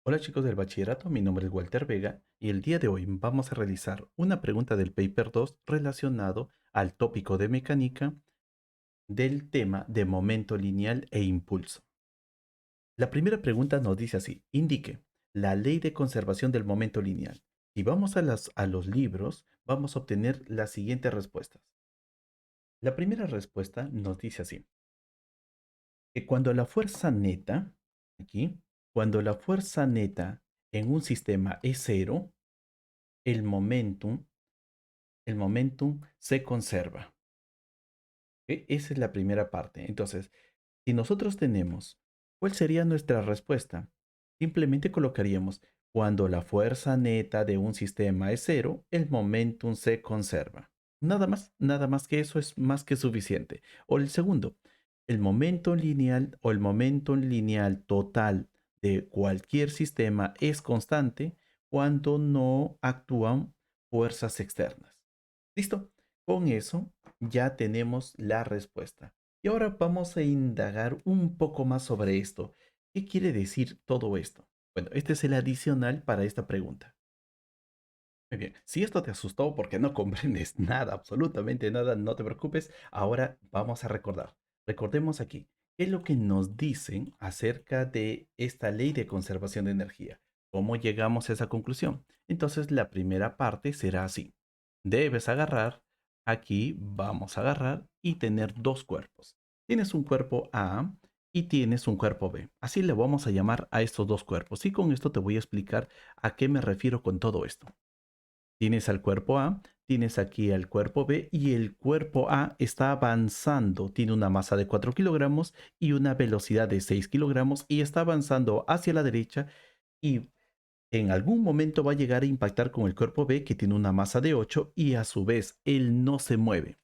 Hola chicos del bachillerato, mi nombre es Walter Vega y el día de hoy vamos a realizar una pregunta del paper 2 relacionado al tópico de mecánica del tema de momento lineal e impulso. La primera pregunta nos dice así, indique la ley de conservación del momento lineal. Si vamos a los libros, vamos a obtener las siguientes respuestas. La primera respuesta nos dice así, que cuando la fuerza neta, aquí, cuando la fuerza neta en un sistema es cero, el momentum, el momentum se conserva. ¿Ok? Esa es la primera parte. Entonces, si nosotros tenemos, ¿cuál sería nuestra respuesta? Simplemente colocaríamos, cuando la fuerza neta de un sistema es cero, el momentum se conserva. Nada más que eso es más que suficiente. O el segundo, el momento lineal o el momento lineal total de cualquier sistema es constante cuando no actúan fuerzas externas. ¿Listo? Con eso ya tenemos la respuesta. Y ahora vamos a indagar un poco más sobre esto. ¿Qué quiere decir todo esto? Bueno, este es el adicional para esta pregunta. Muy bien, si esto te asustó porque no comprendes nada, absolutamente nada, no te preocupes. Ahora vamos a recordar. Recordemos aquí, ¿qué es lo que nos dicen acerca de esta ley de conservación de energía? ¿Cómo llegamos a esa conclusión? Entonces, la primera parte será así. Debes agarrar, aquí vamos a agarrar y tener dos cuerpos. Tienes un cuerpo A y tienes un cuerpo B. Así le vamos a llamar a estos dos cuerpos. Y con esto te voy a explicar a qué me refiero con todo esto. Tienes al cuerpo A, tienes aquí al cuerpo B y el cuerpo A está avanzando. Tiene una masa de 4 kilogramos y una velocidad de 6 kilogramos y está avanzando hacia la derecha y en algún momento va a llegar a impactar con el cuerpo B que tiene una masa de 8 y a su vez él no se mueve.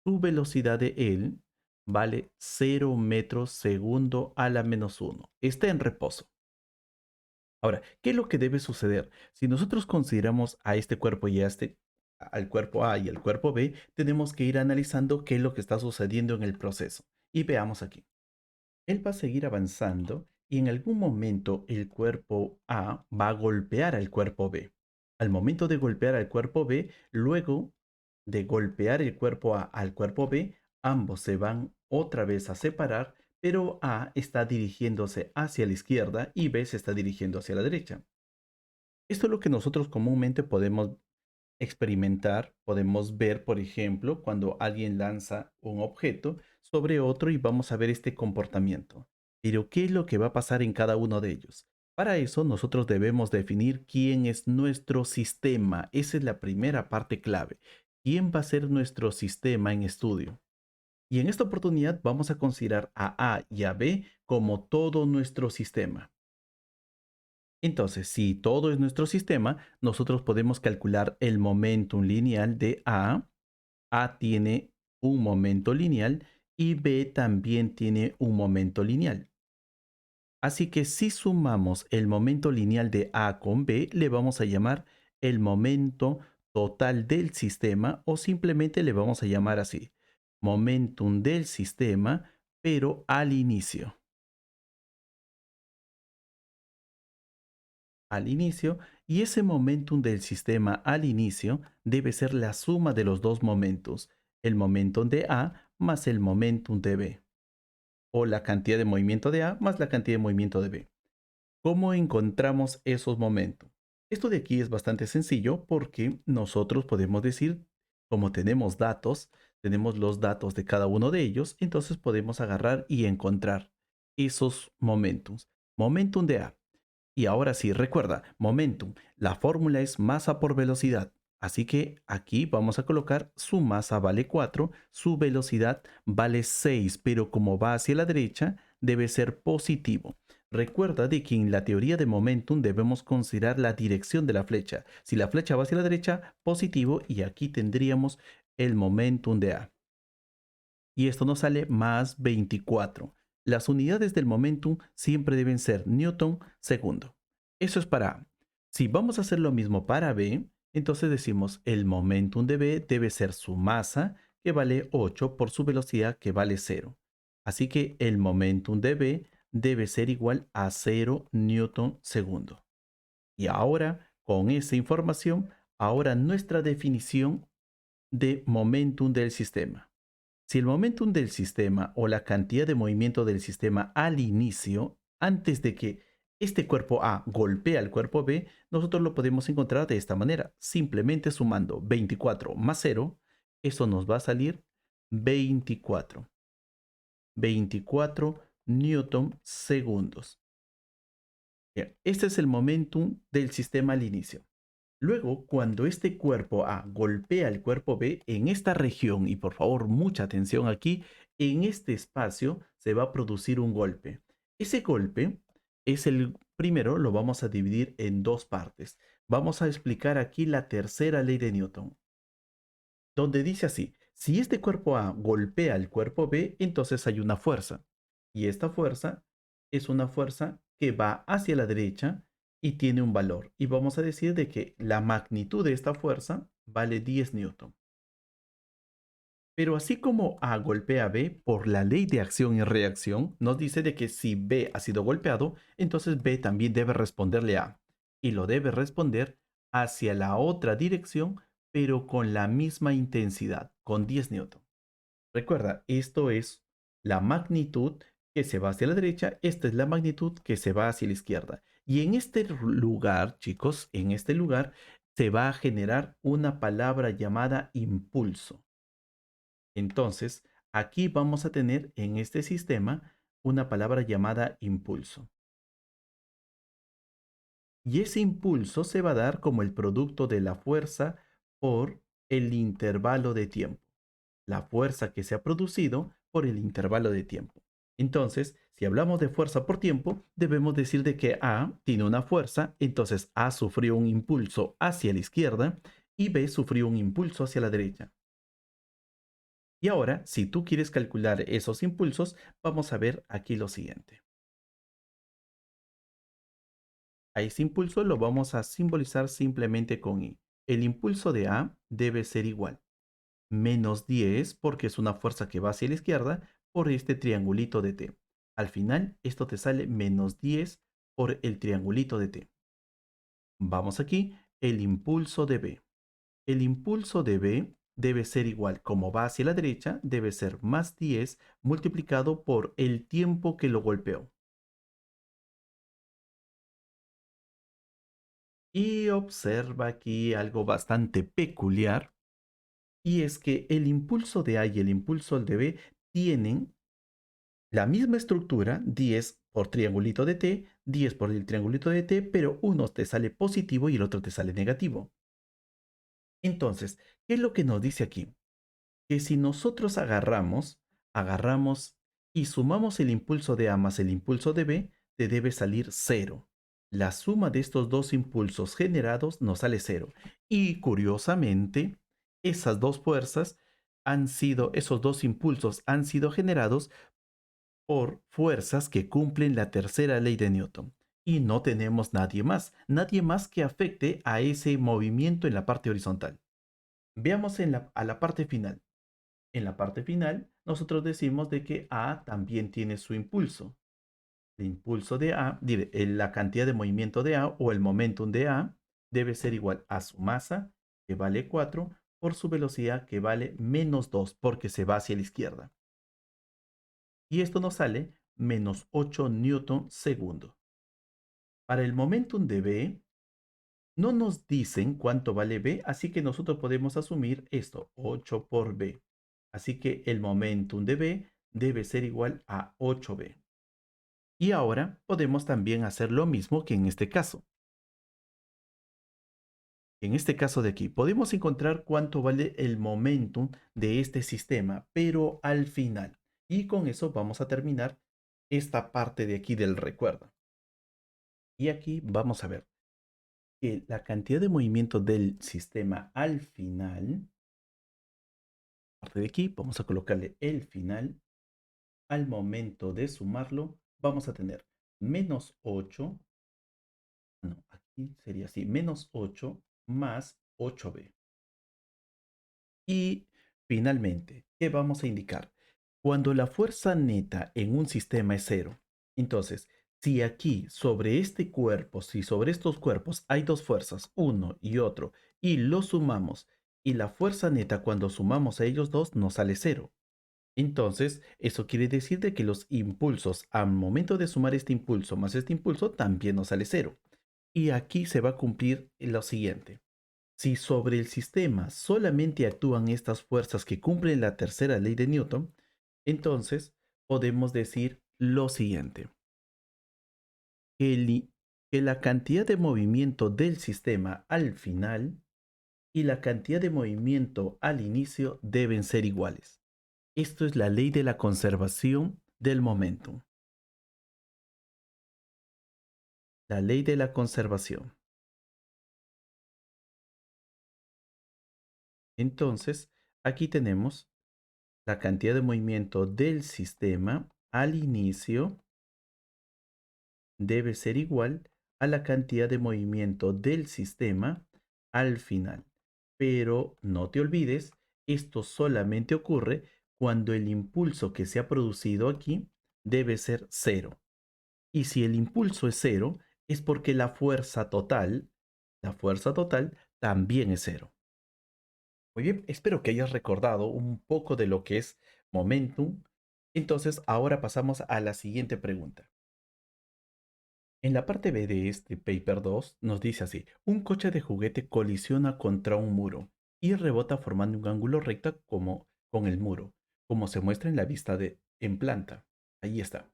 Su velocidad de él vale 0 metros segundo a la menos 1. Está en reposo. Ahora, ¿qué es lo que debe suceder? Si nosotros consideramos a este cuerpo y a al cuerpo A y al cuerpo B, tenemos que ir analizando qué es lo que está sucediendo en el proceso. Y veamos aquí. Él va a seguir avanzando y en algún momento el cuerpo A va a golpear al cuerpo B. Al momento de golpear al cuerpo B, luego de golpear el cuerpo A al cuerpo B, ambos se van otra vez a separar, pero A está dirigiéndose hacia la izquierda y B se está dirigiendo hacia la derecha. Esto es lo que nosotros comúnmente podemos experimentar, podemos ver, por ejemplo, cuando alguien lanza un objeto sobre otro y vamos a ver este comportamiento. Pero, ¿qué es lo que va a pasar en cada uno de ellos? Para eso, nosotros debemos definir quién es nuestro sistema. Esa es la primera parte clave. ¿Quién va a ser nuestro sistema en estudio? Y en esta oportunidad vamos a considerar a A y a B como todo nuestro sistema. Entonces, si todo es nuestro sistema, nosotros podemos calcular el momentum lineal de A. A tiene un momento lineal y B también tiene un momento lineal. Así que si sumamos el momento lineal de A con B, le vamos a llamar el momento total del sistema o simplemente le vamos a llamar así, momentum del sistema, pero al inicio. Al inicio, y ese momentum del sistema al inicio debe ser la suma de los dos momentos, el momentum de A más el momentum de B, o la cantidad de movimiento de A más la cantidad de movimiento de B. ¿Cómo encontramos esos momentos? Esto de aquí es bastante sencillo porque nosotros podemos decir, como tenemos los datos de cada uno de ellos, entonces podemos agarrar y encontrar esos momentos. Momentum de A. Y ahora sí, recuerda, momentum. La fórmula es masa por velocidad. Así que aquí vamos a colocar su masa vale 4, su velocidad vale 6, pero como va hacia la derecha, debe ser positivo. Recuerda de que en la teoría de momentum debemos considerar la dirección de la flecha. Si la flecha va hacia la derecha, positivo, y aquí tendríamos el momentum de A. Y esto nos sale más 24. Las unidades del momentum siempre deben ser newton segundo. Eso es para A. Si vamos a hacer lo mismo para B, entonces decimos el momentum de B debe ser su masa, que vale 8, por su velocidad, que vale 0. Así que el momentum de B debe ser igual a 0 newton segundo. Y ahora, con esa información, ahora nuestra definición de momentum del sistema. Si el momentum del sistema o la cantidad de movimiento del sistema al inicio, antes de que este cuerpo A golpee al cuerpo B, nosotros lo podemos encontrar de esta manera. Simplemente sumando 24 más 0, eso nos va a salir 24. 24 newton segundos. Bien, este es el momentum del sistema al inicio. Luego, cuando este cuerpo A golpea el cuerpo B, en esta región, y por favor mucha atención aquí, en este espacio se va a producir un golpe. Ese golpe es el primero, lo vamos a dividir en dos partes. Vamos a explicar aquí la tercera ley de Newton, donde dice así: si este cuerpo A golpea el cuerpo B, entonces hay una fuerza. Y esta fuerza es una fuerza que va hacia la derecha y tiene un valor. Y vamos a decir de que la magnitud de esta fuerza vale 10 newton. Pero así como A golpea a B, por la ley de acción y reacción, nos dice de que si B ha sido golpeado, entonces B también debe responderle a A. Y lo debe responder hacia la otra dirección, pero con la misma intensidad, con 10 newton. Recuerda, esto es la magnitud que se va hacia la derecha, esta es la magnitud que se va hacia la izquierda. Y en este lugar, chicos, en este lugar se va a generar una palabra llamada impulso. Entonces, aquí vamos a tener en este sistema una palabra llamada impulso. Y ese impulso se va a dar como el producto de la fuerza por el intervalo de tiempo. La fuerza que se ha producido por el intervalo de tiempo. Entonces, si hablamos de fuerza por tiempo, debemos decir de que A tiene una fuerza, entonces A sufrió un impulso hacia la izquierda y B sufrió un impulso hacia la derecha. Y ahora, si tú quieres calcular esos impulsos, vamos a ver aquí lo siguiente. A ese impulso lo vamos a simbolizar simplemente con I. El impulso de A debe ser igual menos 10 porque es una fuerza que va hacia la izquierda por este triangulito de T. Al final, esto te sale menos 10 por el triangulito de T. Vamos aquí, el impulso de B. El impulso de B debe ser igual, como va hacia la derecha, debe ser más 10 multiplicado por el tiempo que lo golpeó. Y observa aquí algo bastante peculiar, y es que el impulso de A y el impulso de B tienen la misma estructura, 10 por triangulito de T, 10 por el triangulito de T, pero uno te sale positivo y el otro te sale negativo. Entonces, ¿qué es lo que nos dice aquí? Que si nosotros agarramos y sumamos el impulso de A más el impulso de B, te debe salir cero. La suma de estos dos impulsos generados nos sale cero. Y curiosamente, esas dos fuerzas esos dos impulsos han sido generados por fuerzas que cumplen la tercera ley de Newton. Y no tenemos nadie más que afecte a ese movimiento en la parte horizontal. Veamos a la parte final. En la parte final, nosotros decimos de que A también tiene su impulso. El impulso de A, la cantidad de movimiento de A o el momentum de A debe ser igual a su masa, que vale 4, por su velocidad, que vale menos 2, porque se va hacia la izquierda. Y esto nos sale menos 8 newton segundo. Para el momentum de B, no nos dicen cuánto vale B, así que nosotros podemos asumir esto, 8 por B. Así que el momentum de B debe ser igual a 8B. Y ahora podemos también hacer lo mismo que en este caso. En este caso de aquí, podemos encontrar cuánto vale el momentum de este sistema, pero al final. Y con eso vamos a terminar esta parte de aquí del recuerdo. Y aquí vamos a ver que la cantidad de movimiento del sistema al final, parte de aquí, vamos a colocarle el final, al momento de sumarlo, vamos a tener menos 8, no, aquí sería así, menos 8 más 8b. Y finalmente, ¿qué vamos a indicar? Cuando la fuerza neta en un sistema es cero Entonces, si aquí sobre este cuerpo, si sobre estos cuerpos hay dos fuerzas, uno y otro, y los sumamos, y la fuerza neta cuando sumamos a ellos dos nos sale cero. Entonces, eso quiere decir de que los impulsos, al momento de sumar este impulso más este impulso, también nos sale cero. Y aquí se va a cumplir lo siguiente. Si sobre el sistema solamente actúan estas fuerzas que cumplen la tercera ley de Newton, entonces podemos decir lo siguiente. Que la cantidad de movimiento del sistema al final y la cantidad de movimiento al inicio deben ser iguales. Esto es la ley de la conservación del momentum. La ley de la conservación. Entonces, aquí tenemos la cantidad de movimiento del sistema al inicio debe ser igual a la cantidad de movimiento del sistema al final. Pero no te olvides, esto solamente ocurre cuando el impulso que se ha producido aquí debe ser cero. Y si el impulso es cero, es porque la fuerza total también es cero. Muy bien, espero que hayas recordado un poco de lo que es momentum. Entonces, ahora pasamos a la siguiente pregunta. En la parte B de este paper 2 nos dice así, un coche de juguete colisiona contra un muro y rebota formando un ángulo recto como con el muro, como se muestra en la vista en planta. Ahí está.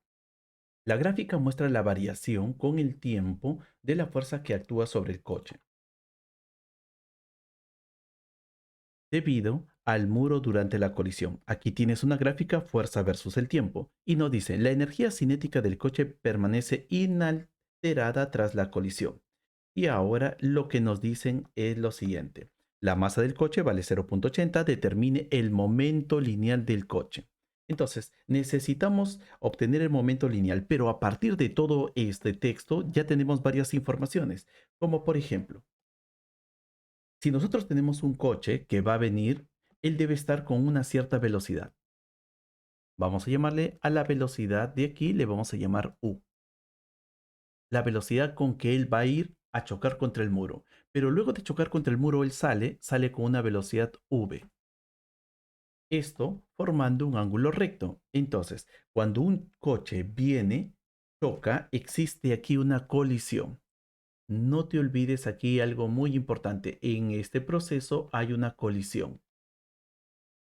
La gráfica muestra la variación con el tiempo de la fuerza que actúa sobre el coche, debido al muro durante la colisión. Aquí tienes una gráfica fuerza versus el tiempo y nos dice, la energía cinética del coche permanece inalterada tras la colisión. Y ahora lo que nos dicen es lo siguiente. La masa del coche vale 0.80, determine el momento lineal del coche. Entonces, necesitamos obtener el momento lineal, pero a partir de todo este texto ya tenemos varias informaciones, como por ejemplo, si nosotros tenemos un coche que va a venir, él debe estar con una cierta velocidad. Vamos a llamarle a la velocidad de aquí, le vamos a llamar U. La velocidad con que él va a ir a chocar contra el muro. Pero luego de chocar contra el muro, él sale con una velocidad v. Esto formando un ángulo recto. Entonces, cuando un coche viene, choca, existe aquí una colisión. No te olvides aquí algo muy importante. En este proceso hay una colisión.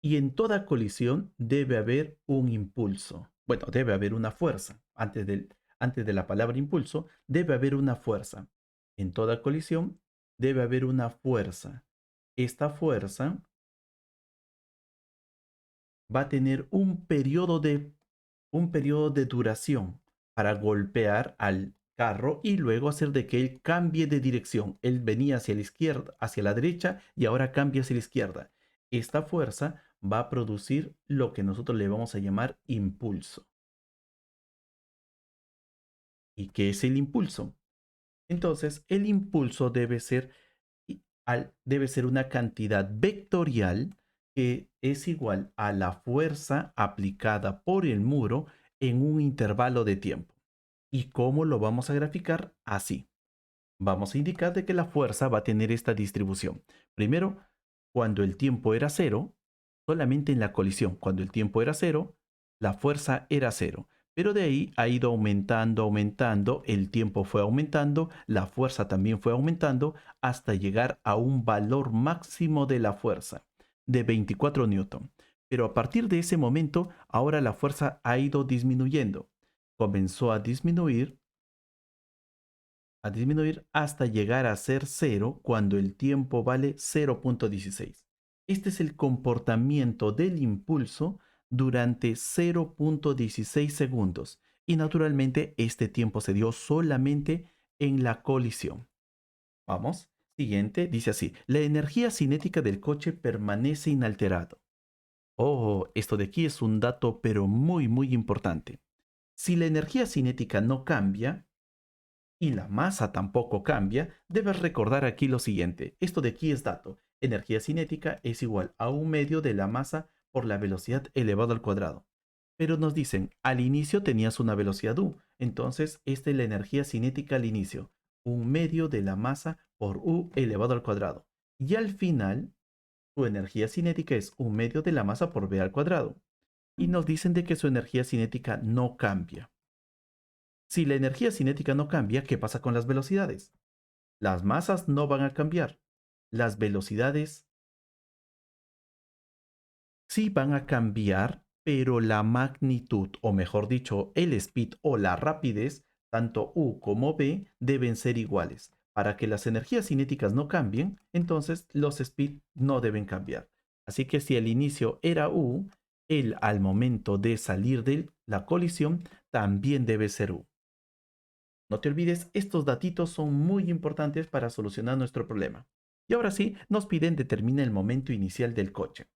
Y en toda colisión debe haber un impulso. Bueno, debe haber una fuerza. Antes de la palabra impulso, debe haber una fuerza. En toda colisión debe haber una fuerza. Esta fuerza va a tener un periodo de duración para golpear al carro y luego hacer de que él cambie de dirección. Él venía hacia la izquierda, hacia la derecha y ahora cambia hacia la izquierda. Esta fuerza va a producir lo que nosotros le vamos a llamar impulso. ¿Y qué es el impulso? Entonces, el impulso debe ser una cantidad vectorial que es igual a la fuerza aplicada por el muro en un intervalo de tiempo. ¿Y cómo lo vamos a graficar? Así. Vamos a indicar de que la fuerza va a tener esta distribución. Primero, cuando el tiempo era cero, solamente en la colisión, cuando el tiempo era cero, la fuerza era cero. Pero de ahí ha ido aumentando, aumentando, el tiempo fue aumentando, la fuerza también fue aumentando hasta llegar a un valor máximo de la fuerza, de 24 newton. Pero a partir de ese momento, ahora la fuerza ha ido disminuyendo. Comenzó a disminuir hasta llegar a ser cero cuando el tiempo vale 0.16. Este es el comportamiento del impulso durante 0.16 segundos y naturalmente este tiempo se dio solamente en la colisión. Vamos, siguiente, dice así, la energía cinética del coche permanece inalterado. Oh, esto de aquí es un dato pero muy importante. Si la energía cinética no cambia, y la masa tampoco cambia, debes recordar aquí lo siguiente. Esto de aquí es dato. Energía cinética es igual a un medio de la masa por la velocidad elevado al cuadrado. Pero nos dicen, al inicio tenías una velocidad u, entonces esta es la energía cinética al inicio, 1/2 de la masa por U elevado al cuadrado. Y al final, su energía cinética es 1/2 de la masa por V al cuadrado. Y nos dicen de que su energía cinética no cambia. Si la energía cinética no cambia, ¿qué pasa con las velocidades? Las masas no van a cambiar. Las velocidades sí van a cambiar, pero la magnitud, o mejor dicho, el speed o la rapidez, tanto U como V, deben ser iguales. Para que las energías cinéticas no cambien, entonces los speed no deben cambiar. Así que si el inicio era U, el al momento de salir de la colisión también debe ser U. No te olvides, estos datitos son muy importantes para solucionar nuestro problema. Y ahora sí, nos piden determina el momento inicial del coche.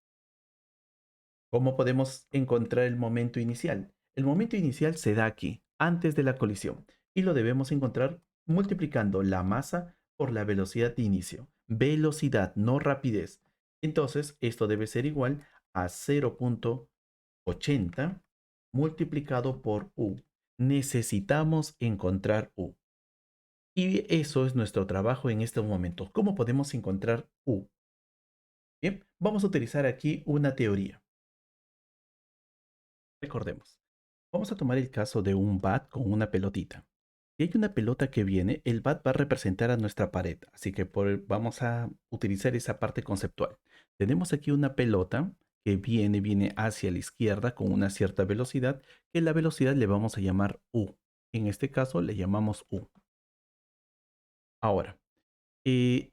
¿Cómo podemos encontrar el momento inicial? El momento inicial se da aquí, antes de la colisión, y lo debemos encontrar multiplicando la masa por la velocidad de inicio. Velocidad, no rapidez. Entonces, esto debe ser igual a 0.80 multiplicado por U. Necesitamos encontrar U. Y eso es nuestro trabajo en este momento. ¿Cómo podemos encontrar U? Bien, vamos a utilizar aquí una teoría. Recordemos. Vamos a tomar el caso de un bat con una pelotita. Si hay una pelota que viene, el bat va a representar a nuestra pared, así que vamos a utilizar esa parte conceptual. Tenemos aquí una pelota que viene hacia la izquierda con una cierta velocidad, que la velocidad le vamos a llamar U. En este caso le llamamos U. Ahora, eh,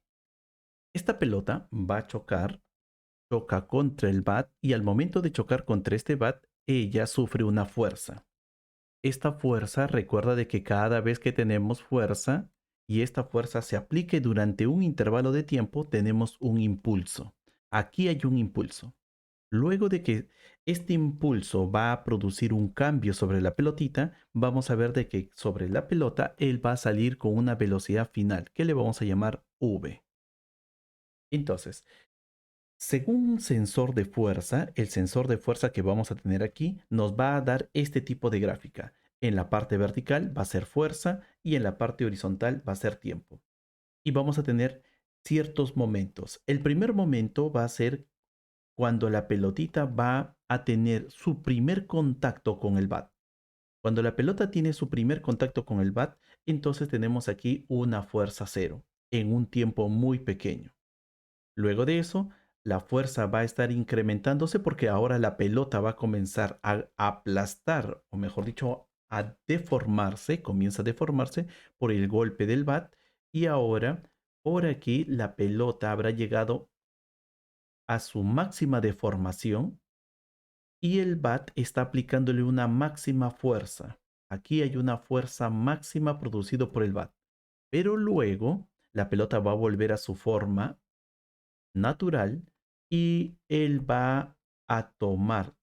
esta pelota va a choca contra el bat y al momento de chocar contra este bat, ella sufre una fuerza. Esta fuerza recuerda de que cada vez que tenemos fuerza y esta fuerza se aplique durante un intervalo de tiempo, tenemos un impulso. Aquí hay un impulso. Luego de que este impulso va a producir un cambio sobre la pelotita, vamos a ver de que sobre la pelota él va a salir con una velocidad final que le vamos a llamar V. Entonces, según un sensor de fuerza, el sensor de fuerza que vamos a tener aquí nos va a dar este tipo de gráfica. En la parte vertical va a ser fuerza y en la parte horizontal va a ser tiempo. Y vamos a tener ciertos momentos. El primer momento va a ser cuando la pelotita va a tener su primer contacto con el bat. Cuando la pelota tiene su primer contacto con el bat, entonces tenemos aquí una fuerza cero en un tiempo muy pequeño. Luego de eso, la fuerza va a estar incrementándose porque ahora la pelota va a comenzar a aplastar, o mejor dicho, a deformarse, comienza a deformarse por el golpe del bat y ahora por aquí la pelota habrá llegado a su máxima deformación y el bat está aplicándole una máxima fuerza. Aquí hay una fuerza máxima producida por el bat, pero luego la pelota va a volver a su forma natural y él va a tomar,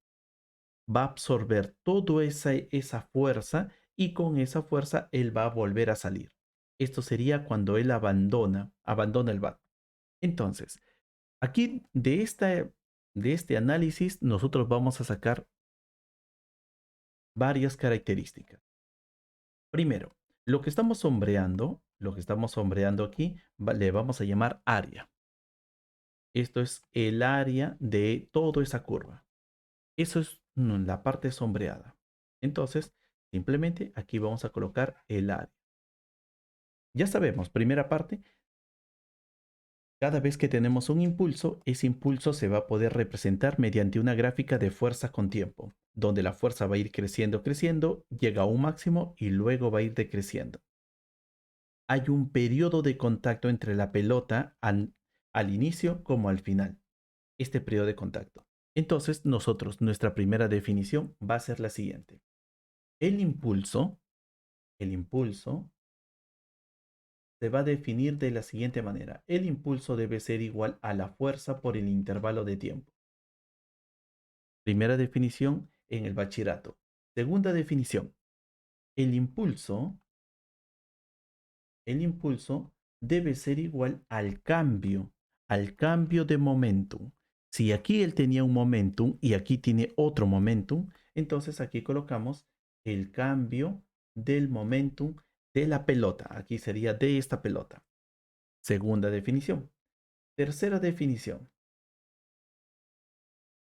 va a absorber toda esa fuerza y con esa fuerza él va a volver a salir. Esto sería cuando él abandona el bat. Entonces, aquí de este análisis nosotros vamos a sacar varias características. Primero, lo que estamos sombreando aquí, le vamos a llamar área. Esto es el área de toda esa curva. Eso es la parte sombreada. Entonces, simplemente aquí vamos a colocar el área. Ya sabemos, primera parte, cada vez que tenemos un impulso, ese impulso se va a poder representar mediante una gráfica de fuerza con tiempo, donde la fuerza va a ir creciendo, llega a un máximo y luego va a ir decreciendo. Hay un periodo de contacto entre la pelota al inicio como al final. Este periodo de contacto. Entonces, nuestra primera definición va a ser la siguiente. El impulso se va a definir de la siguiente manera. El impulso debe ser igual a la fuerza por el intervalo de tiempo. Primera definición en el bachillerato. Segunda definición. El impulso, el impulso debe ser igual al cambio de momentum. Si aquí él tenía un momentum y aquí tiene otro momentum, entonces aquí colocamos el cambio del momentum de la pelota. Aquí sería de esta pelota. Segunda definición. Tercera definición.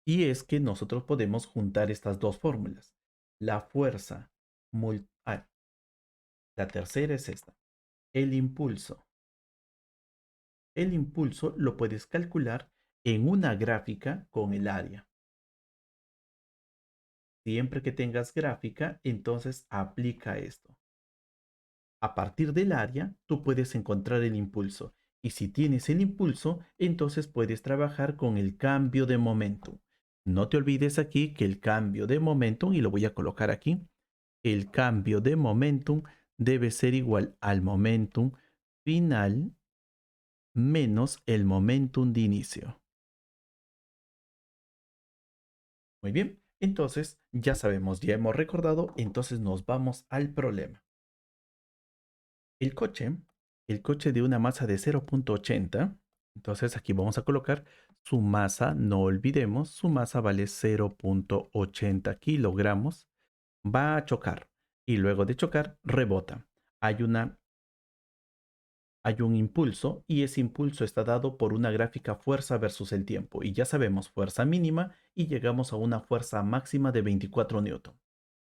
Y es que nosotros podemos juntar estas dos fórmulas. La fuerza, la tercera es esta. El impulso. El impulso lo puedes calcular en una gráfica con el área. Siempre que tengas gráfica, entonces aplica esto. A partir del área, tú puedes encontrar el impulso. Y si tienes el impulso, entonces puedes trabajar con el cambio de momentum. No te olvides aquí que el cambio de momentum, y lo voy a colocar aquí, el cambio de momentum debe ser igual al momentum final menos el momentum de inicio. Muy bien, entonces ya sabemos, ya hemos recordado, entonces nos vamos al problema. El coche, el coche de una masa de 0.80, entonces aquí vamos a colocar su masa, no olvidemos, su masa vale 0.80 kilogramos, va a chocar y luego de chocar rebota. Hay hay un impulso y ese impulso está dado por una gráfica fuerza versus el tiempo. Y ya sabemos fuerza mínima y llegamos a una fuerza máxima de 24 newton.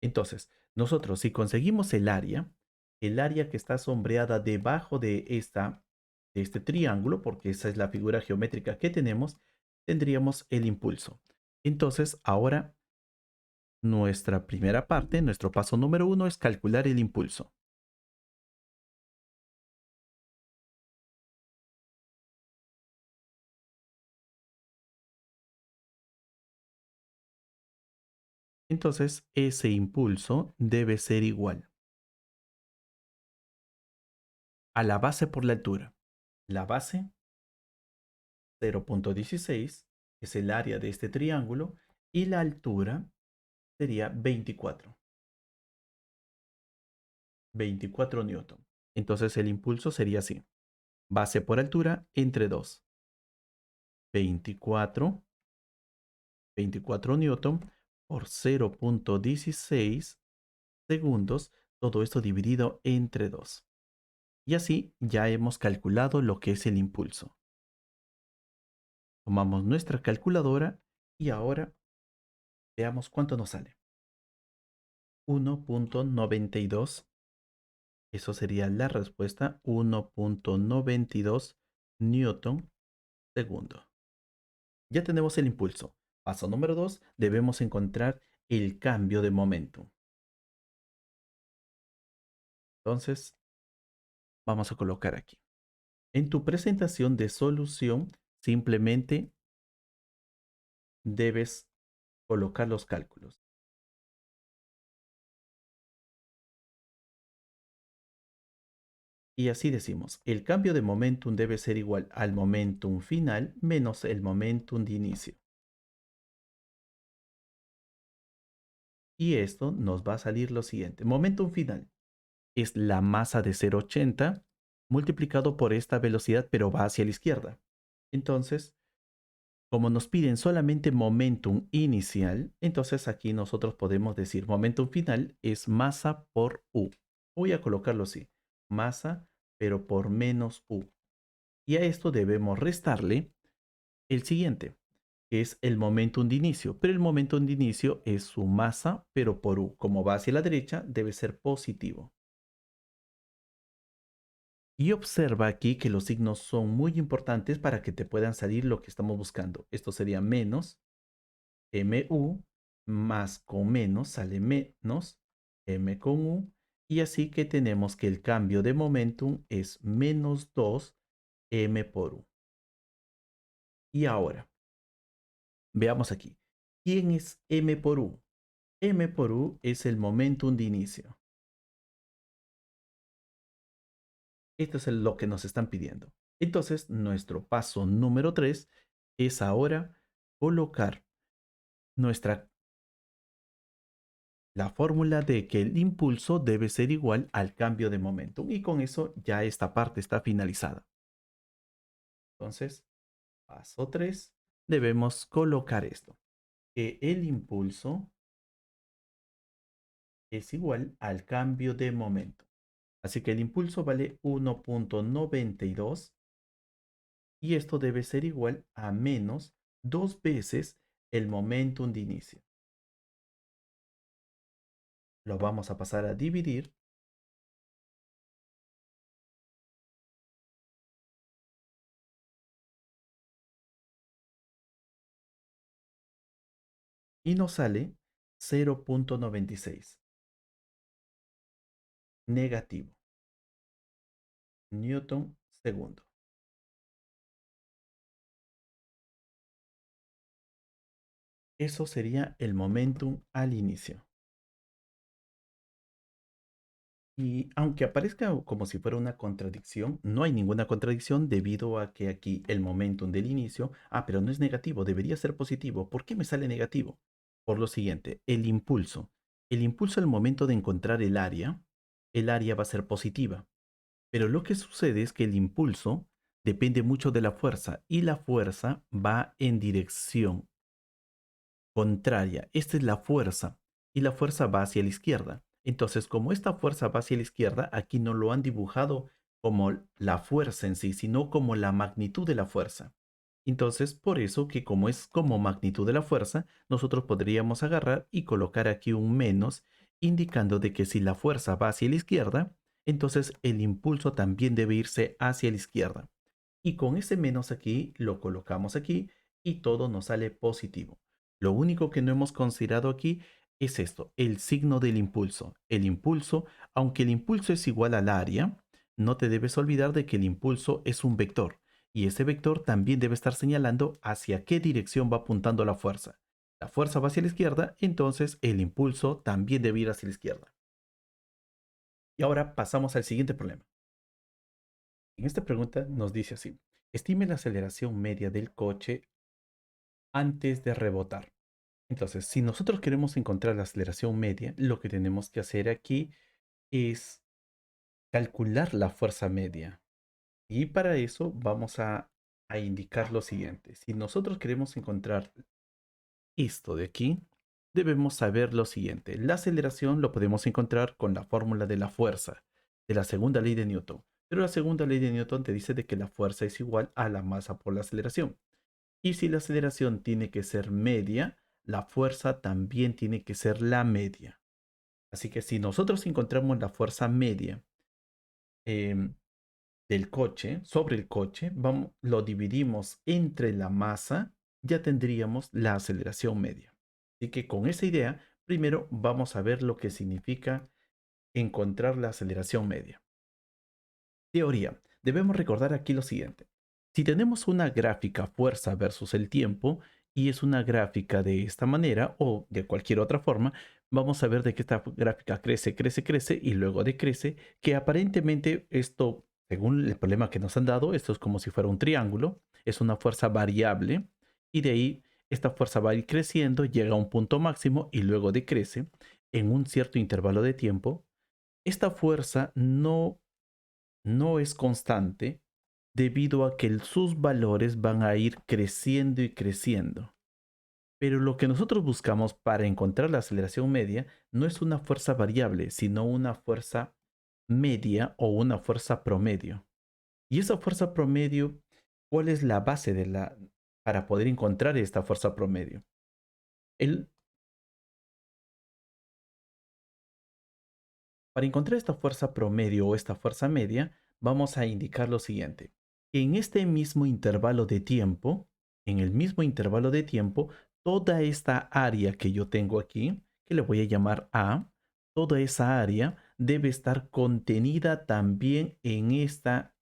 Entonces, nosotros si conseguimos el área que está sombreada debajo de este triángulo, porque esa es la figura geométrica que tenemos, tendríamos el impulso. Entonces, ahora nuestra primera parte, nuestro paso número 1 es calcular el impulso. Entonces, ese impulso debe ser igual a la base por la altura. La base 0.16 es el área de este triángulo y la altura sería 24 newton. Entonces el impulso sería así. Base por altura entre 2. 24, 24 newton por 0.16 segundos. Todo esto dividido entre 2. Y así ya hemos calculado lo que es el impulso. Tomamos nuestra calculadora y ahora veamos cuánto nos sale. 1.92. Eso sería la respuesta. 1.92 newton segundo. Ya tenemos el impulso. Paso número 2, debemos encontrar el cambio de momento. Entonces, vamos a colocar aquí. En tu presentación de solución, simplemente debes colocar los cálculos. Y así decimos, el cambio de momentum debe ser igual al momentum final menos el momentum de inicio. Y esto nos va a salir lo siguiente. Momentum final es la masa de 0.80 multiplicado por esta velocidad, pero va hacia la izquierda. Entonces, como nos piden solamente momentum inicial, entonces aquí nosotros podemos decir momentum final es masa por U. Voy a colocarlo así, masa pero por menos U. Y a esto debemos restarle el siguiente, que es el momentum de inicio. Pero el momentum de inicio es su masa pero por U. Como va hacia la derecha, debe ser positivo. Y observa aquí que los signos son muy importantes para que te puedan salir lo que estamos buscando. Esto sería menos MU, más con menos sale menos M con U. Y así que tenemos que el cambio de momentum es menos 2 M por U. Y ahora, veamos aquí. ¿Quién es M por U? M por U es el momentum de inicio. Esto es lo que nos están pidiendo. Entonces, nuestro paso número 3 es ahora colocar nuestra la fórmula de que el impulso debe ser igual al cambio de momentum. Y con eso ya esta parte está finalizada. Entonces, paso 3, debemos colocar esto. Que el impulso es igual al cambio de momento. Así que el impulso vale 1,92 y esto debe ser igual a menos 2 veces el momentum de inicio. Lo vamos a pasar a dividir y nos sale 0,96 negativo newton segundo. Eso sería el momentum al inicio. Y aunque aparezca como si fuera una contradicción, no hay ninguna contradicción debido a que aquí el momentum del inicio, pero no es negativo, debería ser positivo. ¿Por qué me sale negativo? Por lo siguiente, el impulso. El impulso al momento de encontrar el área va a ser positiva. Pero lo que sucede es que el impulso depende mucho de la fuerza y la fuerza va en dirección contraria. Esta es la fuerza y la fuerza va hacia la izquierda. Entonces, como esta fuerza va hacia la izquierda, aquí no lo han dibujado como la fuerza en sí, sino como la magnitud de la fuerza. Entonces, por eso que como es como magnitud de la fuerza, nosotros podríamos agarrar y colocar aquí un menos, indicando de que si la fuerza va hacia la izquierda, entonces el impulso también debe irse hacia la izquierda. Y con ese menos aquí lo colocamos aquí y todo nos sale positivo. Lo único que no hemos considerado aquí es esto, el signo del impulso. El impulso, aunque el impulso es igual al área, no te debes olvidar de que el impulso es un vector. Y ese vector también debe estar señalando hacia qué dirección va apuntando la fuerza. La fuerza va hacia la izquierda, entonces el impulso también debe ir hacia la izquierda. Y ahora pasamos al siguiente problema. En esta pregunta nos dice así: estime la aceleración media del coche antes de rebotar. Entonces, si nosotros queremos encontrar la aceleración media, lo que tenemos que hacer aquí es calcular la fuerza media. Y para eso vamos a indicar lo siguiente. Si nosotros queremos encontrar esto de aquí, debemos saber lo siguiente. La aceleración lo podemos encontrar con la fórmula de la fuerza, de la segunda ley de Newton. Pero la segunda ley de Newton te dice de que la fuerza es igual a la masa por la aceleración. Y si la aceleración tiene que ser media, la fuerza también tiene que ser la media. Así que si nosotros encontramos la fuerza media em, del coche, sobre el coche, lo dividimos entre la masa, ya tendríamos la aceleración media. Así que con esa idea, primero vamos a ver lo que significa encontrar la aceleración media. Teoría. Debemos recordar aquí lo siguiente. Si tenemos una gráfica fuerza versus el tiempo y es una gráfica de esta manera o de cualquier otra forma, vamos a ver de que esta gráfica crece, crece, crece y luego decrece, que aparentemente esto, según el problema que nos han dado, esto es como si fuera un triángulo, es una fuerza variable y de ahí esta fuerza va a ir creciendo, llega a un punto máximo y luego decrece en un cierto intervalo de tiempo. Esta fuerza no es constante debido a que sus valores van a ir creciendo y creciendo. Pero lo que nosotros buscamos para encontrar la aceleración media no es una fuerza variable, sino una fuerza media o una fuerza promedio. Y esa fuerza promedio, ¿cuál es la base para poder encontrar esta fuerza promedio? El, Para encontrar esta fuerza promedio o esta fuerza media, vamos a indicar lo siguiente. En este mismo intervalo de tiempo, en el mismo intervalo de tiempo, toda esta área que yo tengo aquí, que le voy a llamar A, toda esa área debe estar contenida también en esta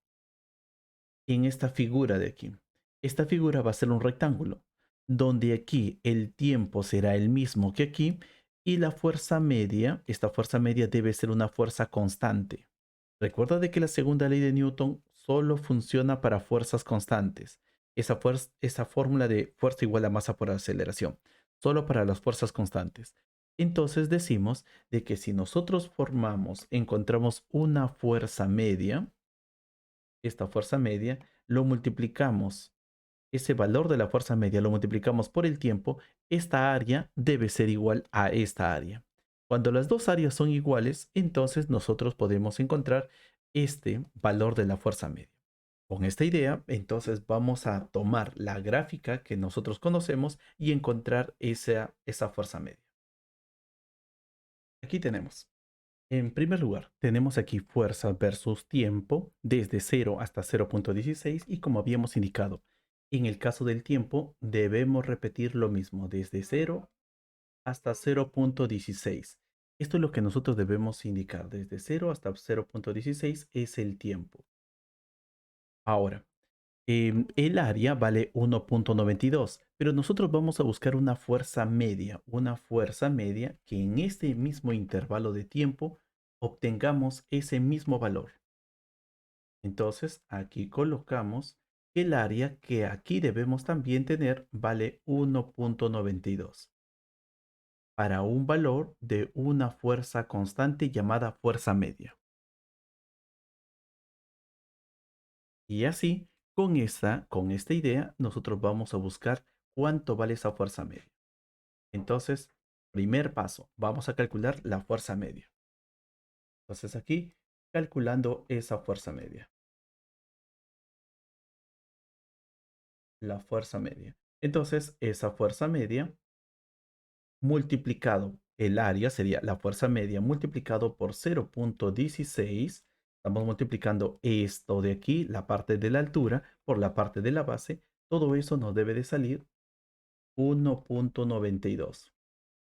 figura de aquí. Esta figura va a ser un rectángulo, donde aquí el tiempo será el mismo que aquí y la fuerza media, esta fuerza media debe ser una fuerza constante. Recuerda de que la segunda ley de Newton solo funciona para fuerzas constantes. Esa fórmula de fuerza igual a masa por aceleración, solo para las fuerzas constantes. Entonces decimos de que si nosotros encontramos una fuerza media, esta fuerza media, lo multiplicamos, ese valor de la fuerza media lo multiplicamos por el tiempo, esta área debe ser igual a esta área. Cuando las dos áreas son iguales, entonces nosotros podemos encontrar este valor de la fuerza media. Con esta idea, entonces vamos a tomar la gráfica que nosotros conocemos y encontrar esa fuerza media. Aquí tenemos. En primer lugar, tenemos aquí fuerza versus tiempo desde 0 hasta 0.16 y como habíamos indicado, en el caso del tiempo debemos repetir lo mismo desde 0 hasta 0.16. Esto es lo que nosotros debemos indicar. Desde 0 hasta 0.16 es el tiempo. Ahora, el área vale 1.92, pero nosotros vamos a buscar una fuerza media que en este mismo intervalo de tiempo obtengamos ese mismo valor. Entonces, aquí colocamos que el área que aquí debemos también tener vale 1.92 para un valor de una fuerza constante llamada fuerza media. Y así, con esta idea, nosotros vamos a buscar cuánto vale esa fuerza media. Entonces, primer paso, vamos a calcular la fuerza media. Entonces aquí, calculando esa fuerza media, la fuerza media. Entonces, esa fuerza media multiplicado el área sería la fuerza media multiplicado por 0.16. Estamos multiplicando esto de aquí, la parte de la altura, por la parte de la base. Todo eso nos debe de salir 1.92.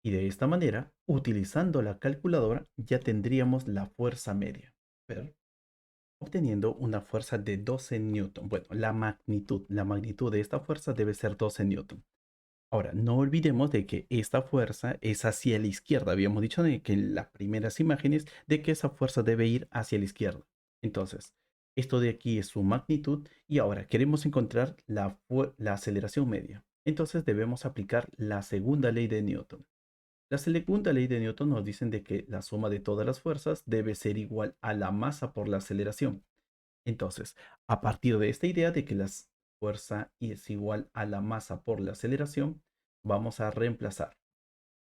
Y de esta manera, utilizando la calculadora, ya tendríamos la fuerza media. Pero obteniendo una fuerza de 12 newton. Bueno, la magnitud de esta fuerza debe ser 12 newton. Ahora, no olvidemos de que esta fuerza es hacia la izquierda. Habíamos dicho que en las primeras imágenes de que esa fuerza debe ir hacia la izquierda. Entonces, esto de aquí es su magnitud y ahora queremos encontrar la aceleración media. Entonces debemos aplicar la segunda ley de Newton. La segunda ley de Newton nos dice de que la suma de todas las fuerzas debe ser igual a la masa por la aceleración. Entonces, a partir de esta idea de que la fuerza es igual a la masa por la aceleración, vamos a reemplazar.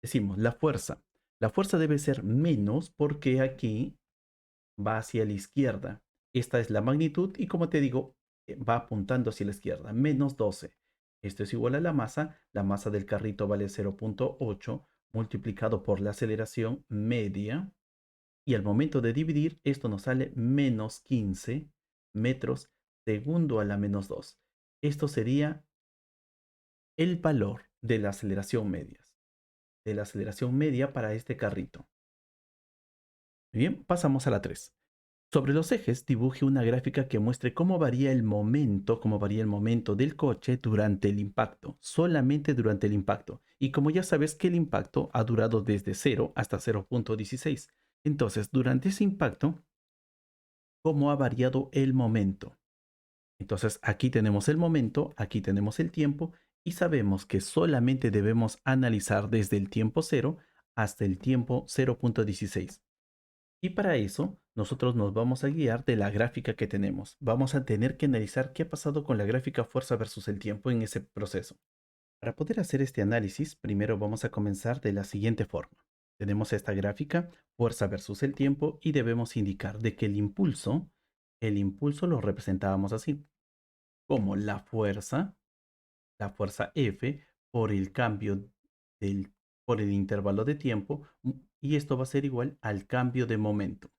Decimos la fuerza. La fuerza debe ser menos porque aquí va hacia la izquierda. Esta es la magnitud y como te digo, va apuntando hacia la izquierda. Menos 12. Esto es igual a la masa. La masa del carrito vale 0.8 multiplicado por la aceleración media. Y al momento de dividir, esto nos sale menos 15 metros segundo a la menos 2. Esto sería el valor de la aceleración media para este carrito. Muy bien, pasamos a la 3. Sobre los ejes, dibuje una gráfica que muestre cómo varía el momento del coche durante el impacto, solamente durante el impacto. Y como ya sabes que el impacto ha durado desde 0 hasta 0.16. Entonces, durante ese impacto, ¿cómo ha variado el momento? Entonces, aquí tenemos el momento, aquí tenemos el tiempo y sabemos que solamente debemos analizar desde el tiempo 0 hasta el tiempo 0.16. Y para eso, nosotros nos vamos a guiar de la gráfica que tenemos. Vamos a tener que analizar qué ha pasado con la gráfica fuerza versus el tiempo en ese proceso. Para poder hacer este análisis, primero vamos a comenzar de la siguiente forma. Tenemos esta gráfica, fuerza versus el tiempo, y debemos indicar de que el impulso lo representábamos así, como la fuerza F, por el cambio por el intervalo de tiempo, y esto va a ser igual al cambio de momento.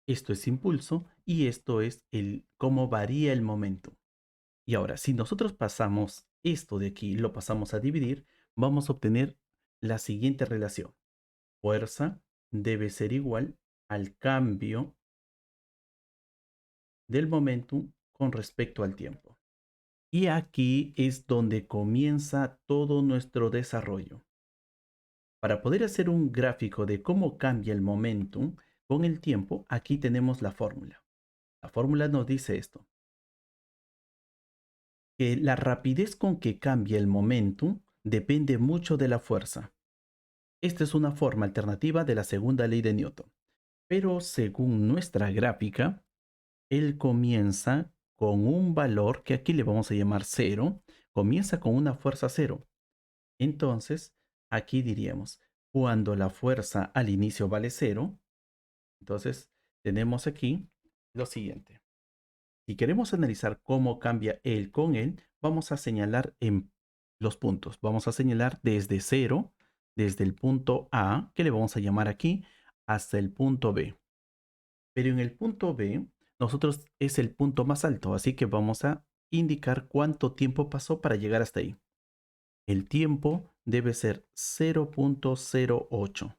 Esto es impulso y esto es cómo varía el momento. Y ahora, si nosotros pasamos esto de aquí, lo pasamos a dividir, vamos a obtener la siguiente relación. Fuerza debe ser igual al cambio del momentum con respecto al tiempo. Y aquí es donde comienza todo nuestro desarrollo. Para poder hacer un gráfico de cómo cambia el momentum con el tiempo, aquí tenemos la fórmula. La fórmula nos dice esto, que la rapidez con que cambia el momentum depende mucho de la fuerza. Esta es una forma alternativa de la segunda ley de Newton. Pero según nuestra gráfica, él comienza con un valor que aquí le vamos a llamar 0. Comienza con una fuerza 0. Entonces, aquí diríamos, cuando la fuerza al inicio vale 0, entonces tenemos aquí lo siguiente. Si queremos analizar cómo cambia el con él, vamos a señalar en los puntos. Vamos a señalar desde 0, desde el punto A, que le vamos a llamar aquí, hasta el punto B. Pero en el punto B, nosotros es el punto más alto, así que vamos a indicar cuánto tiempo pasó para llegar hasta ahí. El tiempo debe ser 0.08.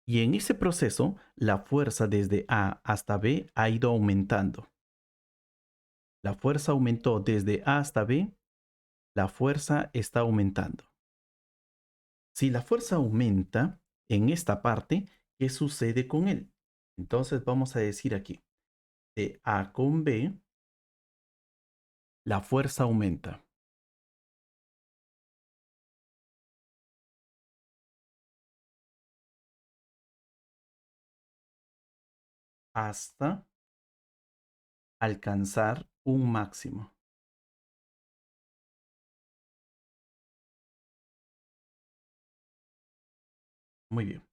Y en ese proceso, la fuerza desde A hasta B ha ido aumentando. La fuerza aumentó desde A hasta B, la fuerza está aumentando. Si la fuerza aumenta en esta parte, ¿qué sucede con él? Entonces vamos a decir aquí, de A con B, la fuerza aumenta hasta alcanzar un máximo. Muy bien.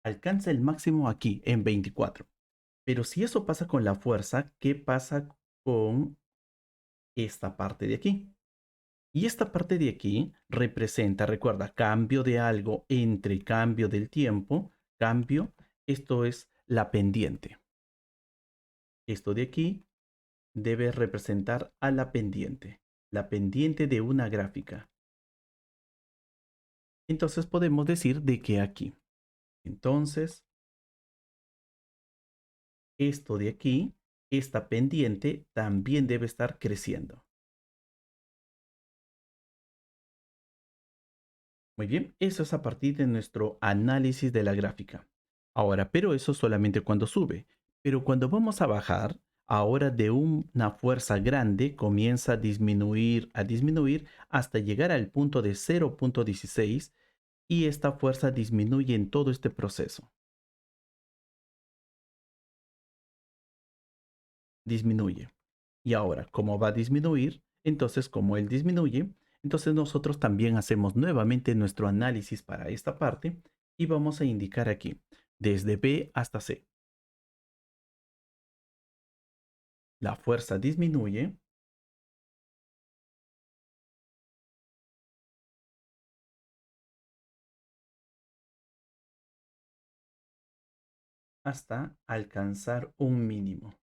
Alcanza el máximo aquí en 24. Pero si eso pasa con la fuerza, ¿qué pasa con esta parte de aquí? Y esta parte de aquí representa, recuerda, cambio de algo entre cambio del tiempo, cambio, esto es la pendiente. Esto de aquí debe representar a la pendiente de una gráfica. Entonces podemos decir de que aquí. Entonces, esto de aquí, esta pendiente también debe estar creciendo. Muy bien, eso es a partir de nuestro análisis de la gráfica. Ahora, pero eso solamente cuando sube. Pero cuando vamos a bajar, ahora de una fuerza grande comienza a disminuir hasta llegar al punto de 0.16 y esta fuerza disminuye en todo este proceso. Disminuye. Y ahora, como va a disminuir, entonces como él disminuye, entonces nosotros también hacemos nuevamente nuestro análisis para esta parte y vamos a indicar aquí, desde B hasta C. La fuerza disminuye hasta alcanzar un mínimo.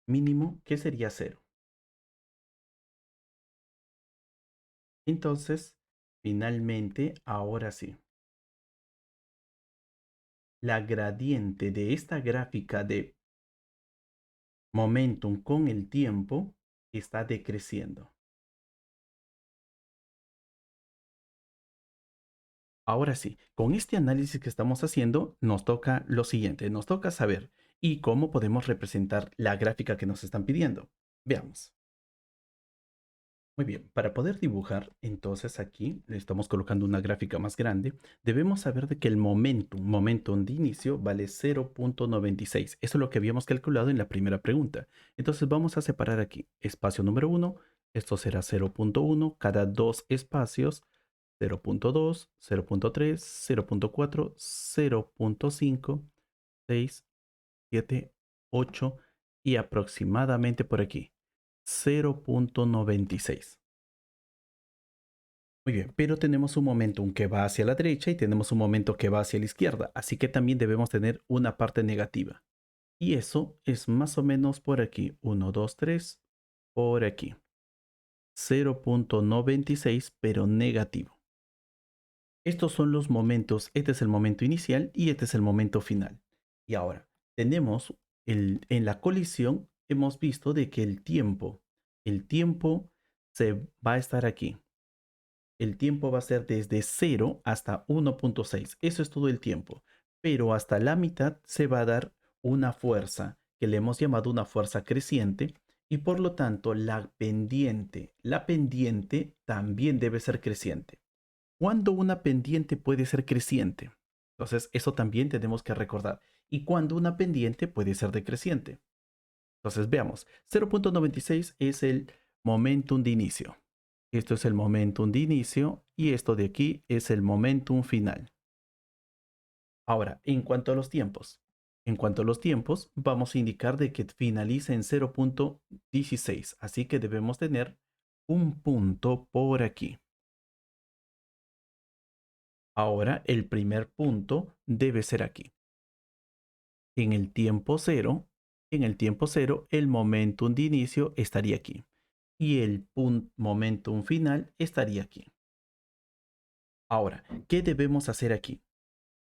Mínimo que sería 0. Entonces, finalmente, ahora sí, la gradiente de esta gráfica de momentum con el tiempo está decreciendo. Ahora sí, con este análisis que estamos haciendo, nos toca lo siguiente, nos toca saber y cómo podemos representar la gráfica que nos están pidiendo. Veamos. Muy bien, para poder dibujar, entonces aquí le estamos colocando una gráfica más grande, debemos saber de que el momentum de inicio vale 0.96. Eso es lo que habíamos calculado en la primera pregunta. Entonces vamos a separar aquí espacio número 1, esto será 0.1, cada dos espacios 0.2, 0.3, 0.4, 0.5, 6, 7, 8 y aproximadamente por aquí 0.96. Muy bien, pero tenemos un momentum que va hacia la derecha y tenemos un momento que va hacia la izquierda, así que también debemos tener una parte negativa. Y eso es más o menos por aquí, 1, 2, 3, por aquí. 0.96, pero negativo. Estos son los momentos, este es el momento inicial y este es el momento final. Y ahora, tenemos en la colisión, hemos visto de que el tiempo se va a estar aquí. El tiempo va a ser desde 0 hasta 1.6. Eso es todo el tiempo. Pero hasta la mitad se va a dar una fuerza que le hemos llamado una fuerza creciente y por lo tanto la pendiente también debe ser creciente. ¿Cuándo una pendiente puede ser creciente? Entonces, eso también tenemos que recordar. ¿Y cuándo una pendiente puede ser decreciente? Entonces, veamos. 0.96 es el momentum de inicio. Esto es el momentum de inicio y esto de aquí es el momentum final. Ahora, en cuanto a los tiempos. En cuanto a los tiempos, vamos a indicar de que finaliza en 0.16. Así que debemos tener un punto por aquí. Ahora, el primer punto debe ser aquí. En el tiempo cero, el momentum de inicio estaría aquí. Y el momentum final estaría aquí. Ahora, ¿qué debemos hacer aquí?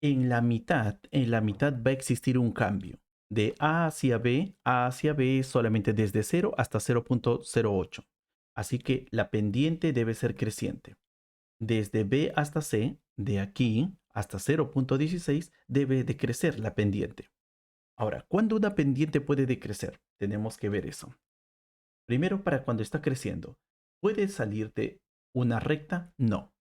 En la mitad va a existir un cambio. De A hacia B es solamente desde 0 hasta 0.08. Así que la pendiente debe ser creciente. Desde B hasta C, de aquí hasta 0.16, debe decrecer la pendiente. Ahora, ¿cuándo una pendiente puede decrecer? Tenemos que ver eso. Primero, para cuando está creciendo. ¿Puede salirte una recta? No.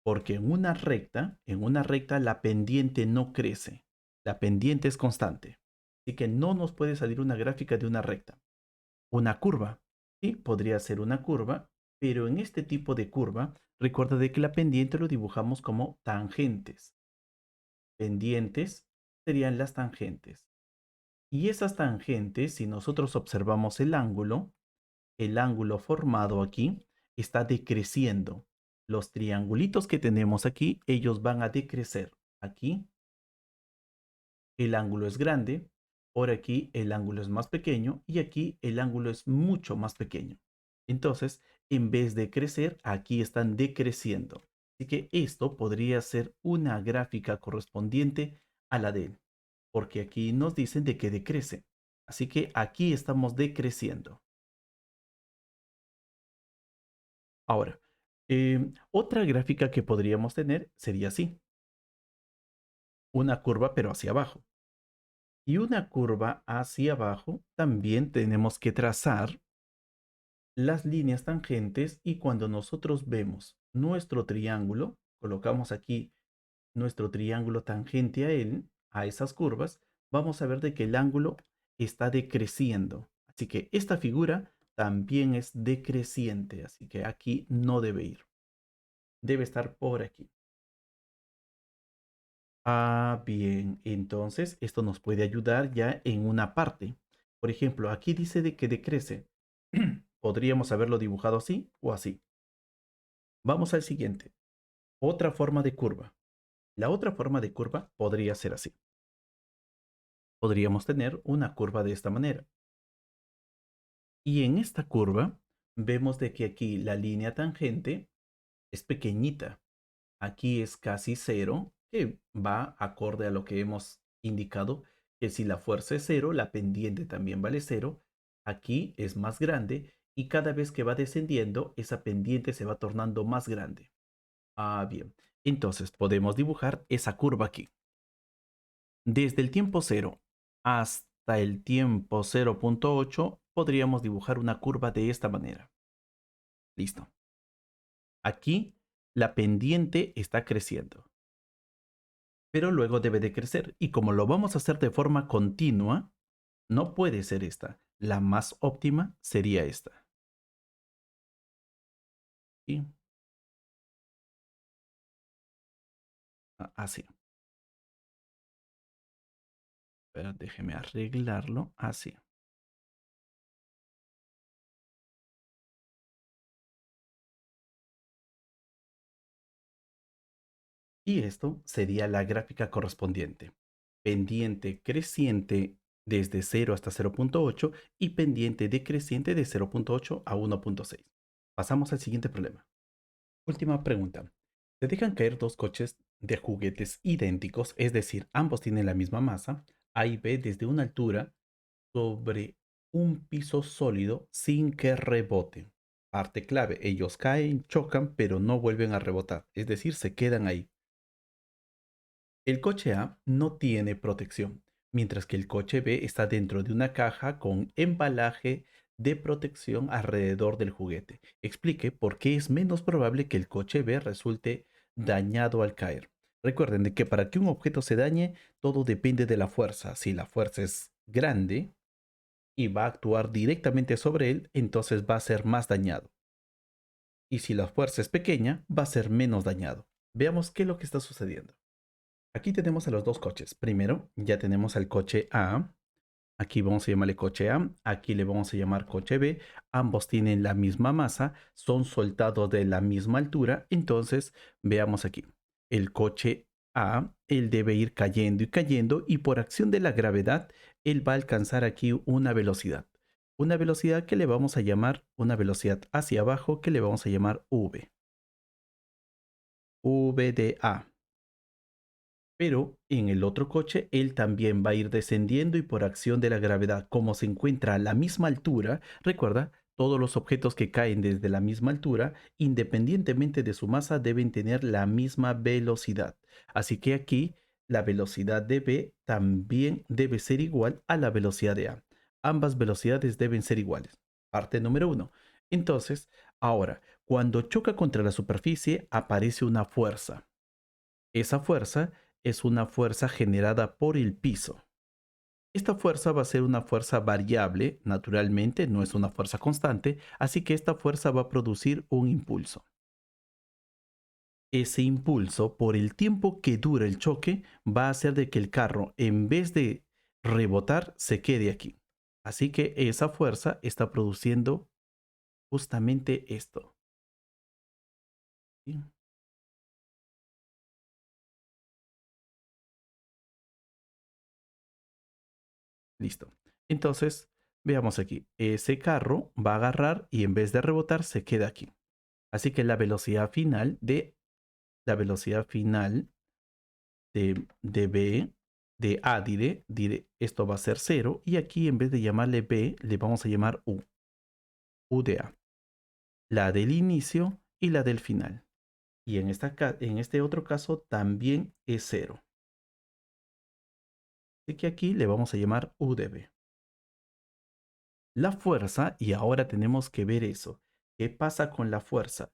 Porque en una recta la pendiente no crece. La pendiente es constante. Así que no nos puede salir una gráfica de una recta. Una curva. Sí, podría ser una curva, pero en este tipo de curva, recuerda de que la pendiente lo dibujamos como tangentes. Pendientes serían las tangentes. Y esas tangentes, si nosotros observamos el ángulo formado aquí está decreciendo. Los triangulitos que tenemos aquí, ellos van a decrecer. Aquí el ángulo es grande, por aquí el ángulo es más pequeño y aquí el ángulo es mucho más pequeño. Entonces, en vez de crecer, aquí están decreciendo. Así que esto podría ser una gráfica correspondiente a la de él, porque aquí nos dicen de que decrece. Así que aquí estamos decreciendo. Ahora, otra gráfica que podríamos tener sería así, una curva pero hacia abajo. Y una curva hacia abajo también tenemos que trazar las líneas tangentes y cuando nosotros vemos nuestro triángulo, colocamos aquí nuestro triángulo tangente a él, a esas curvas, vamos a ver de que el ángulo está decreciendo. Así que esta figura también es decreciente, así que aquí no debe ir. Debe estar por aquí. Ah, bien, entonces esto nos puede ayudar ya en una parte. Por ejemplo, aquí dice de que decrece. Podríamos haberlo dibujado así o así. Vamos al siguiente. Otra forma de curva. La otra forma de curva podría ser así. Podríamos tener una curva de esta manera. Y en esta curva vemos de que aquí la línea tangente es pequeñita. Aquí es casi cero, que va acorde a lo que hemos indicado, que si la fuerza es cero, la pendiente también vale cero. Aquí es más grande y cada vez que va descendiendo, esa pendiente se va tornando más grande. Ah, bien. Entonces podemos dibujar esa curva aquí. Desde el tiempo cero hasta el tiempo 0.8, podríamos dibujar una curva de esta manera. Listo. Aquí la pendiente está creciendo, pero luego debe de crecer. Y como lo vamos a hacer de forma continua, no puede ser esta. La más óptima sería esta. Y así. Pero déjeme arreglarlo así. Y esto sería la gráfica correspondiente. Pendiente creciente desde 0 hasta 0.8 y pendiente decreciente de 0.8 a 1.6. Pasamos al siguiente problema. Última pregunta. Se dejan caer dos coches de juguetes idénticos, es decir, ambos tienen la misma masa, A y B desde una altura sobre un piso sólido sin que reboten. Parte clave, ellos caen, chocan, pero no vuelven a rebotar, es decir, se quedan ahí. El coche A no tiene protección, mientras que el coche B está dentro de una caja con embalaje de protección alrededor del juguete. Explique por qué es menos probable que el coche B resulte dañado al caer. Recuerden de que para que un objeto se dañe, todo depende de la fuerza. Si la fuerza es grande y va a actuar directamente sobre él, entonces va a ser más dañado. Y si la fuerza es pequeña, va a ser menos dañado. Veamos qué es lo que está sucediendo. Aquí tenemos a los dos coches. Primero, ya tenemos al coche A. Aquí vamos a llamarle coche A. Aquí le vamos a llamar coche B. Ambos tienen la misma masa, son soltados de la misma altura. Entonces, veamos aquí. El coche A, él debe ir cayendo y cayendo y por acción de la gravedad, él va a alcanzar aquí una velocidad. Una velocidad que le vamos a llamar, una velocidad hacia abajo que le vamos a llamar V. V de A. Pero en el otro coche él también va a ir descendiendo y por acción de la gravedad, como se encuentra a la misma altura, recuerda, todos los objetos que caen desde la misma altura, independientemente de su masa, deben tener la misma velocidad. Así que aquí la velocidad de B también debe ser igual a la velocidad de A. Ambas velocidades deben ser iguales. Parte número uno. Entonces, ahora, cuando choca contra la superficie, aparece una fuerza. Esa fuerza es una fuerza generada por el piso. Esta fuerza va a ser una fuerza variable, naturalmente, no es una fuerza constante, así que esta fuerza va a producir un impulso. Ese impulso, por el tiempo que dura el choque, va a hacer de que el carro, en vez de rebotar, se quede aquí. Así que esa fuerza está produciendo justamente esto. ¿Sí? Listo. Entonces, veamos aquí. Ese carro va a agarrar y en vez de rebotar, se queda aquí. Así que la velocidad final de B, de A, diré, esto va a ser cero. Y aquí en vez de llamarle B, le vamos a llamar U. U de A. La del inicio y la del final. Y en este otro caso también es cero. Así que aquí le vamos a llamar U de B. La fuerza, y ahora tenemos que ver eso. ¿Qué pasa con la fuerza?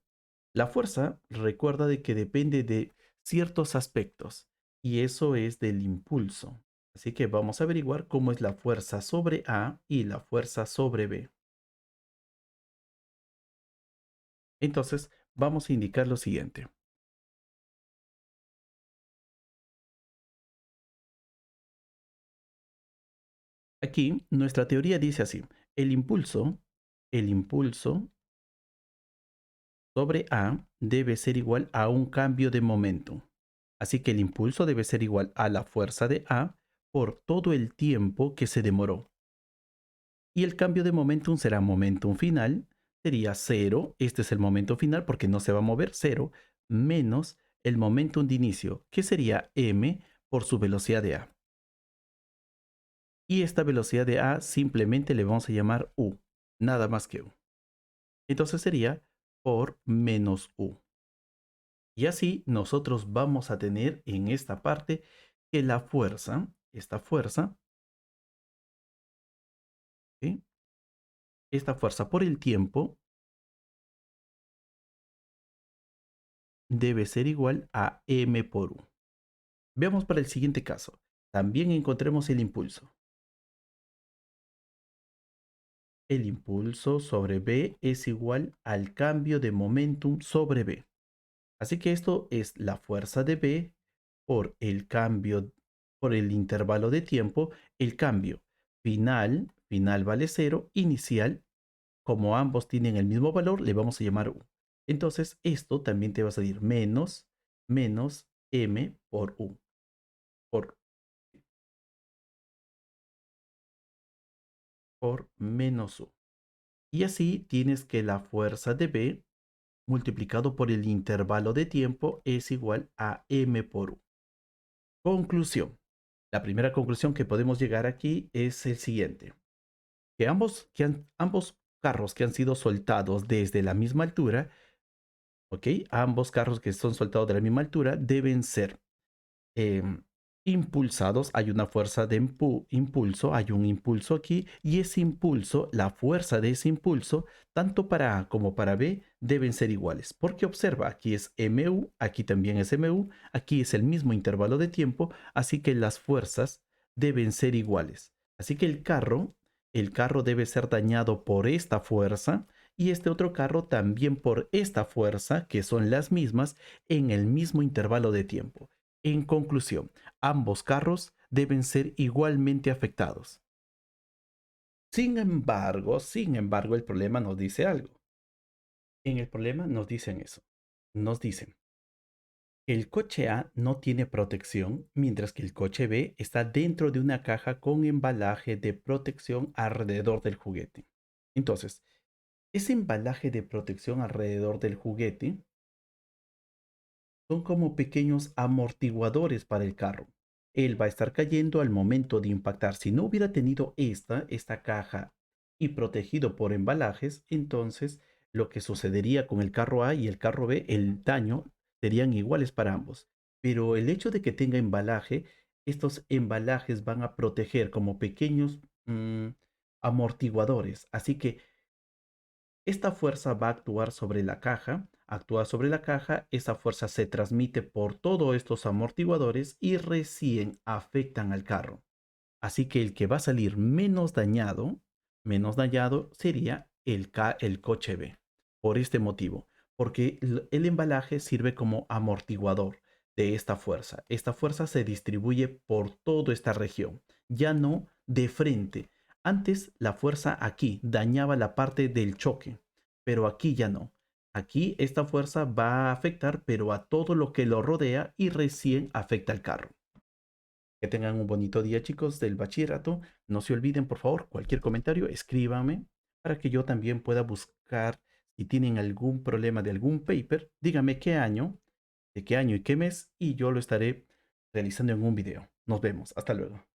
La fuerza, recuerda de que depende de ciertos aspectos, y eso es del impulso. Así que vamos a averiguar cómo es la fuerza sobre A y la fuerza sobre B. Entonces, vamos a indicar lo siguiente. Aquí, nuestra teoría dice así. El impulso sobre A debe ser igual a un cambio de momento. Así que el impulso debe ser igual a la fuerza de A por todo el tiempo que se demoró. Y el cambio de momentum será momentum final, sería cero, este es el momento final porque no se va a mover, cero, menos el momentum de inicio, que sería m por su velocidad de A. Y esta velocidad de A simplemente le vamos a llamar u, nada más que u. Entonces sería por menos u. Y así nosotros vamos a tener en esta parte que la fuerza, esta fuerza, ¿sí? Esta fuerza por el tiempo debe ser igual a m por u. Veamos para el siguiente caso. También encontremos el impulso. El impulso sobre B es igual al cambio de momentum sobre B. Así que esto es la fuerza de B por el cambio, por el intervalo de tiempo, el cambio final vale cero, inicial, como ambos tienen el mismo valor, le vamos a llamar U. Entonces esto también te va a salir menos M por U, por menos U. Y así tienes que la fuerza de B multiplicado por el intervalo de tiempo es igual a m por u. Conclusión. La primera conclusión que podemos llegar aquí es el siguiente. Que ambos carros que han sido soltados desde la misma altura, ¿ok? Ambos carros que son soltados de la misma altura deben ser em, impulsados, hay una fuerza de impulso, hay un impulso aquí y ese impulso, la fuerza de ese impulso, tanto para A como para B, deben ser iguales. Porque observa, aquí es MU, aquí también es MU, aquí es el mismo intervalo de tiempo, así que las fuerzas deben ser iguales. Así que el carro debe ser dañado por esta fuerza y este otro carro también por esta fuerza, que son las mismas, en el mismo intervalo de tiempo. En conclusión, ambos carros deben ser igualmente afectados. Sin embargo, el problema nos dice algo. En el problema nos dicen eso. Nos dicen que el coche A no tiene protección, mientras que el coche B está dentro de una caja con embalaje de protección alrededor del juguete. Entonces, ese embalaje de protección alrededor del juguete son como pequeños amortiguadores para el carro. Él va a estar cayendo al momento de impactar. Si no hubiera tenido esta caja y protegido por embalajes, entonces lo que sucedería con el carro A y el carro B, el daño serían iguales para ambos. Pero el hecho de que tenga embalaje, estos embalajes van a proteger como pequeños amortiguadores. Así que esta fuerza va a actuar sobre la caja, actúa sobre la caja, esa fuerza se transmite por todos estos amortiguadores y recién afectan al carro. Así que el que va a salir menos dañado sería el coche B. Por este motivo, porque el embalaje sirve como amortiguador de esta fuerza. Esta fuerza se distribuye por toda esta región, ya no de frente. Antes la fuerza aquí dañaba la parte del choque, pero aquí ya no. Aquí esta fuerza va a afectar, pero a todo lo que lo rodea y recién afecta al carro. Que tengan un bonito día, chicos, del bachillerato. No se olviden, por favor, cualquier comentario, escríbanme para que yo también pueda buscar si tienen algún problema de algún paper. Díganme qué año, de qué año y qué mes, y yo lo estaré realizando en un video. Nos vemos. Hasta luego.